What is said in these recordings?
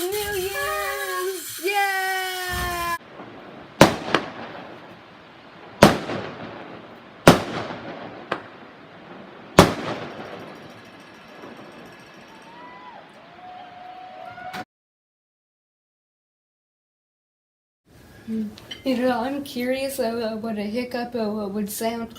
New Year's! Yeah! I'm curious what a hiccup would sound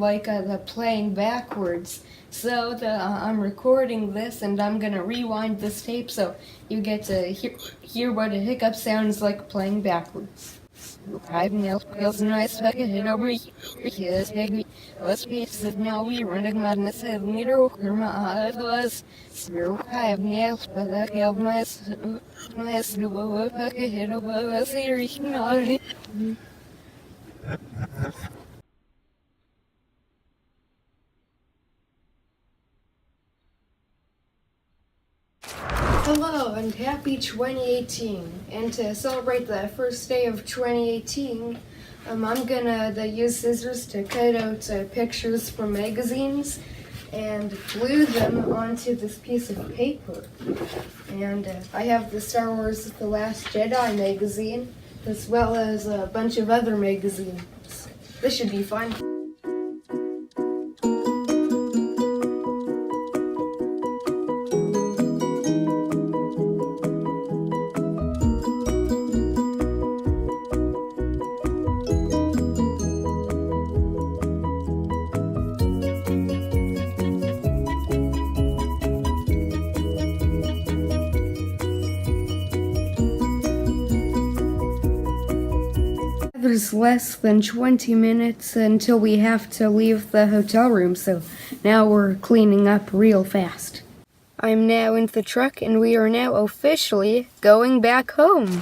like playing backwards. So I'm recording this, and I'm gonna rewind this tape so you get to hear what a hiccup sounds like playing backwards. I've nailed pills and I stuck it hit over his baby. Let's be it now we running madness head meter over my eyes was zero. I've nailed but I have my snowball bucket hit over a series. Hello and happy 2018. And to celebrate the first day of 2018, I'm gonna use scissors to cut out pictures from magazines and glue them onto this piece of paper. And I have the Star Wars The Last Jedi magazine, as well as a bunch of other magazines. This should be fun. There's less than 20 minutes until we have to leave the hotel room, so now we're cleaning up real fast. I'm now in the truck and we are now officially going back home.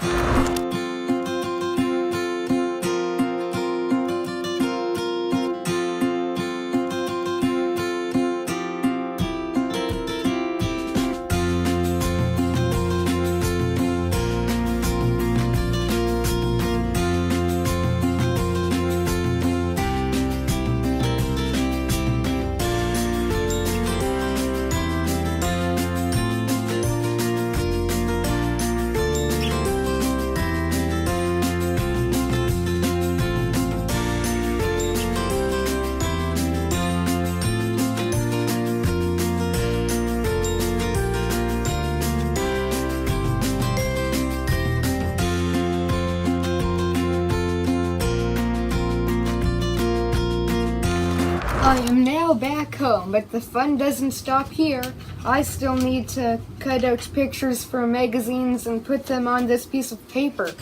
I am now back home, but the fun doesn't stop here. I still need to cut out pictures from magazines and put them on this piece of paper.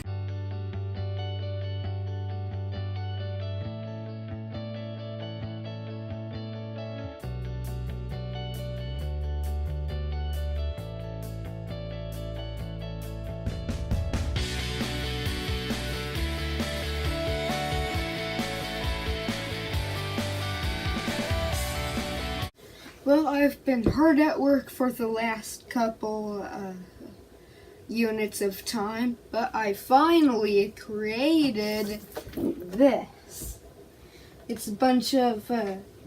Well, I've been hard at work for the last couple units of time, but I finally created this. It's a bunch of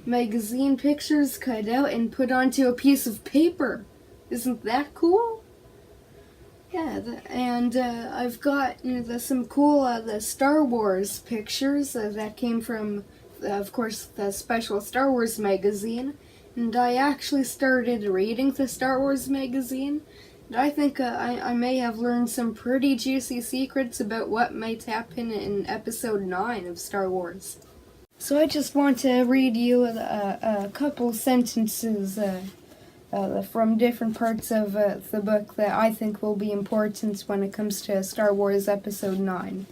magazine pictures cut out and put onto a piece of paper. Isn't that cool? Yeah, and I've got some cool the Star Wars pictures that came from, of course, the special Star Wars magazine. And I actually started reading the Star Wars magazine, and I think I may have learned some pretty juicy secrets about what might happen in Episode 9 of Star Wars. So I just want to read you a couple sentences from different parts of the book that I think will be important when it comes to Star Wars Episode 9.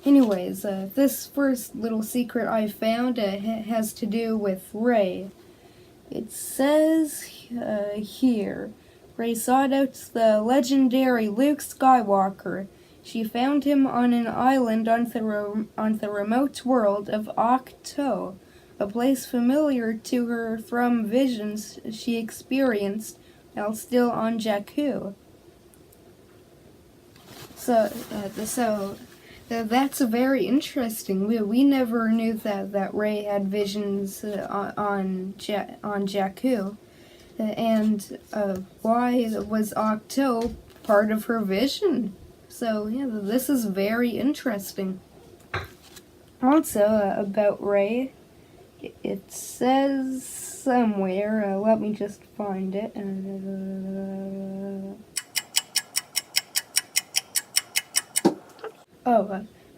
Anyways, this first little secret I found has to do with Rey. It says here, Rey sought out the legendary Luke Skywalker. She found him on an island on the remote world of Ahch-To, a place familiar to her from visions she experienced while still on Jakku. So that's very interesting. We never knew that Rey had visions on Jakku. And why was Ahch-To part of her vision. So yeah, this is very interesting. Also, about Ray, it says somewhere, let me just find it.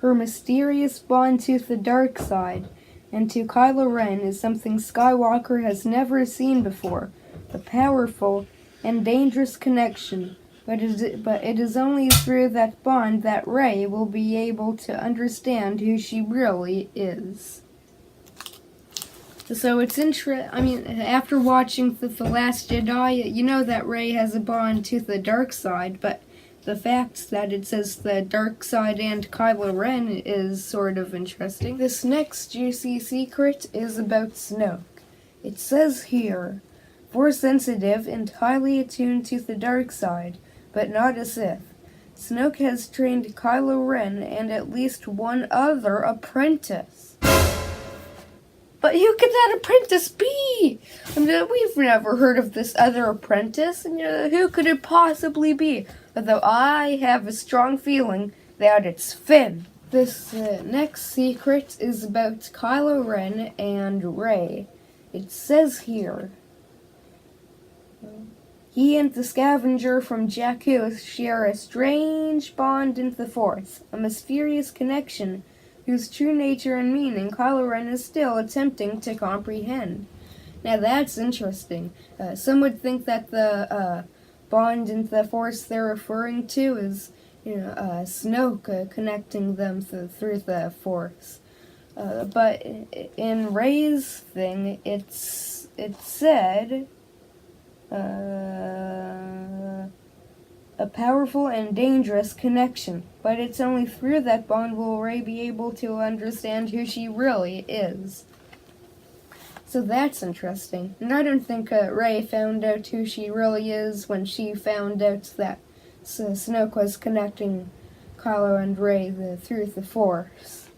Her mysterious bond to the dark side and to Kylo Ren is something Skywalker has never seen before. A powerful and dangerous connection, but it is only through that bond that Rey will be able to understand who she really is. So it's after watching The Last Jedi, you know that Rey has a bond to the dark side, but the fact that it says the dark side and Kylo Ren is sort of interesting. This next juicy secret is about Snoke. It says here, Force sensitive and highly attuned to the dark side, but not a Sith. Snoke has trained Kylo Ren and at least one other apprentice. But who could that apprentice be? We've never heard of this other apprentice. Who could it possibly be? Although I have a strong feeling that it's Finn. This next secret is about Kylo Ren and Rey. It says here, he and the scavenger from Jakku share a strange bond in the Force, a mysterious connection whose true nature and meaning Kylo Ren is still attempting to comprehend. Now that's interesting. Some would think that the bond in the Force they're referring to is, Snoke connecting them through the Force. But in Rey's thing, it said a powerful and dangerous connection, but it's only through that bond will Rey be able to understand who she really is. So that's interesting. And I don't think Rey found out who she really is when she found out that Snoke was connecting Kylo and Rey through the Force.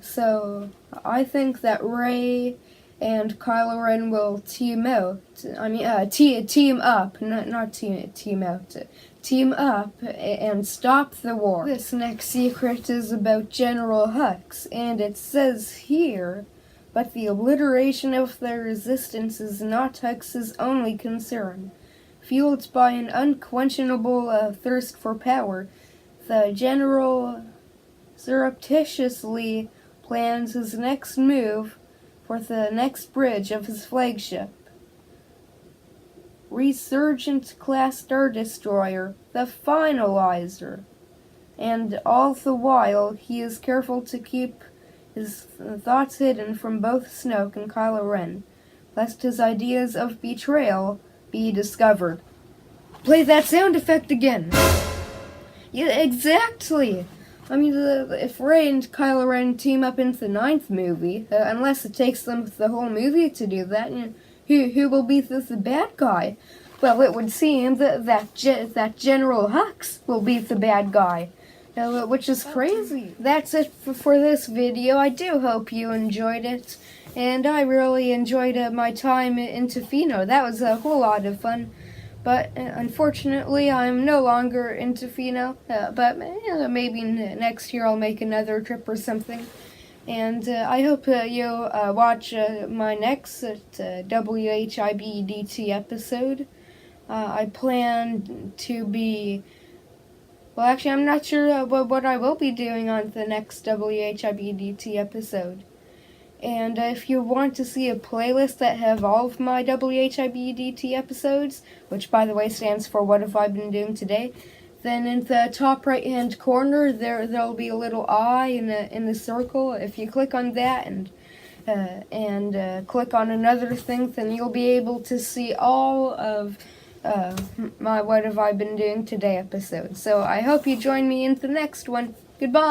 So I think that Rey and Kylo Ren will team out. Team up, not team out. Team up and stop the war. This next secret is about General Hux, and it says here, but the obliteration of the resistance is not Hux's only concern. Fueled by an unquenchable thirst for power, the general surreptitiously plans his next move for the next bridge of his flagship, Resurgent-class Star Destroyer, the Finalizer. And all the while, he is careful to keep his thoughts hidden from both Snoke and Kylo Ren, lest his ideas of betrayal be discovered. Play that sound effect again! Yeah, exactly! If Rey and Kylo Ren team up in the 9th movie, unless it takes them the whole movie to do that, who will be the bad guy? Well, it would seem that General Hux will be the bad guy, which is crazy. That's it for this video. I do hope you enjoyed it, and I really enjoyed my time in Tofino. That was a whole lot of fun. But unfortunately, I'm no longer in Tofino. But maybe next year I'll make another trip or something. And I hope you'll watch my next W.H.I.B.D.T episode. I plan to be... Well, actually, I'm not sure what I will be doing on the next W.H.I.B.D.T episode. And if you want to see a playlist that have all of my W.H.I.B.D.T episodes, which by the way stands for What Have I Been Doing Today, then in the top right hand corner there'll be a little eye in the circle. If you click on that and click on another thing, then you'll be able to see all of my What Have I Been Doing Today episodes. So I hope you join me in the next one. Goodbye!